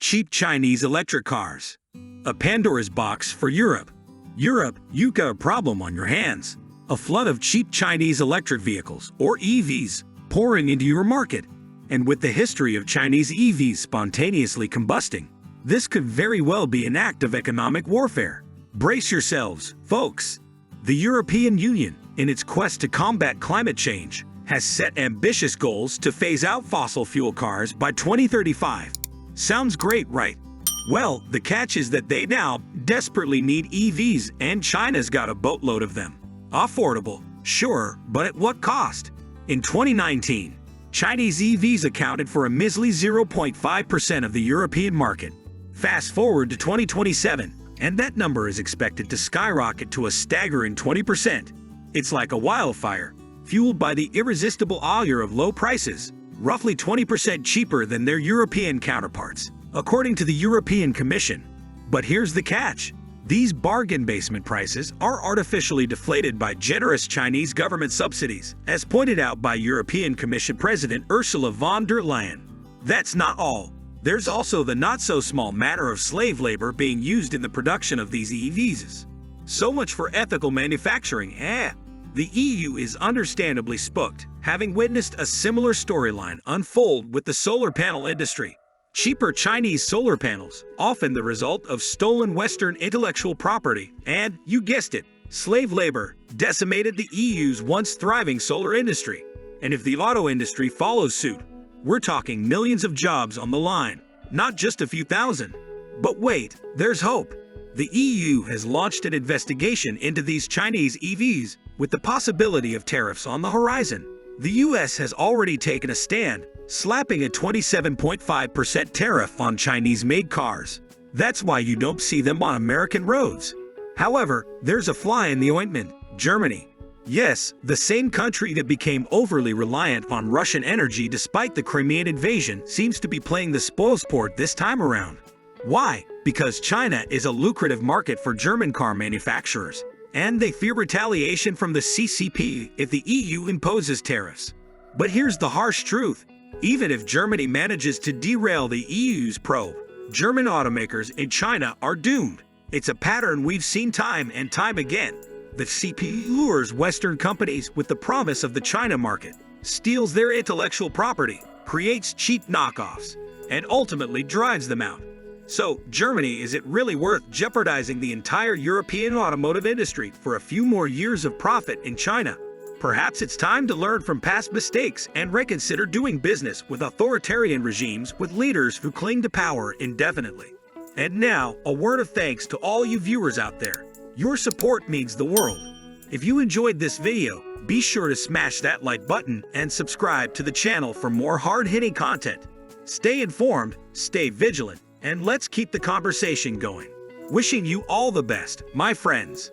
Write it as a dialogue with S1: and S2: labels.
S1: Cheap Chinese electric cars. A Pandora's box for Europe. Europe, you've got a problem on your hands. A flood of cheap Chinese electric vehicles, or EVs, pouring into your market. And with the history of Chinese EVs spontaneously combusting, this could very well be an act of economic warfare. Brace yourselves, folks. The European Union, in its quest to combat climate change, has set ambitious goals to phase out fossil fuel cars by 2035. Sounds great, right? Well, the catch is that they now desperately need EVs, and China's got a boatload of them. Affordable, sure, but at what cost? In 2019, Chinese EVs accounted for a measly 0.5% of the European market. Fast forward to 2027, and that number is expected to skyrocket to a staggering 20%. It's like a wildfire, fueled by the irresistible allure of low prices, roughly 20% cheaper than their European counterparts, according to the European Commission. But here's the catch. These bargain basement prices are artificially deflated by generous Chinese government subsidies, as pointed out by European Commission President Ursula von der Leyen. That's not all. There's also the not-so-small matter of slave labor being used in the production of these EVs. So much for ethical manufacturing, The EU is understandably spooked, having witnessed a similar storyline unfold with the solar panel industry. Cheaper Chinese solar panels, often the result of stolen Western intellectual property, and, you guessed it, slave labor, decimated the EU's once thriving solar industry. And if the auto industry follows suit, we're talking millions of jobs on the line, not just a few thousand. But wait, there's hope. The EU has launched an investigation into these Chinese EVs, with the possibility of tariffs on the horizon. The US has already taken a stand, slapping a 27.5% tariff on Chinese-made cars. That's why you don't see them on American roads. However, there's a fly in the ointment: Germany. Yes, the same country that became overly reliant on Russian energy despite the Crimean invasion seems to be playing the spoilsport this time around. Why? Because China is a lucrative market for German car manufacturers, and they fear retaliation from the CCP if the EU imposes tariffs. But here's the harsh truth. Even if Germany manages to derail the EU's probe, German automakers in China are doomed. It's a pattern we've seen time and time again. The CCP lures Western companies with the promise of the China market, steals their intellectual property, creates cheap knockoffs, and ultimately drives them out. So, Germany, is it really worth jeopardizing the entire European automotive industry for a few more years of profit in China? Perhaps it's time to learn from past mistakes and reconsider doing business with authoritarian regimes with leaders who cling to power indefinitely. And now, a word of thanks to all you viewers out there. Your support means the world. If you enjoyed this video, be sure to smash that like button and subscribe to the channel for more hard-hitting content. Stay informed, stay vigilant, and let's keep the conversation going. Wishing you all the best, my friends.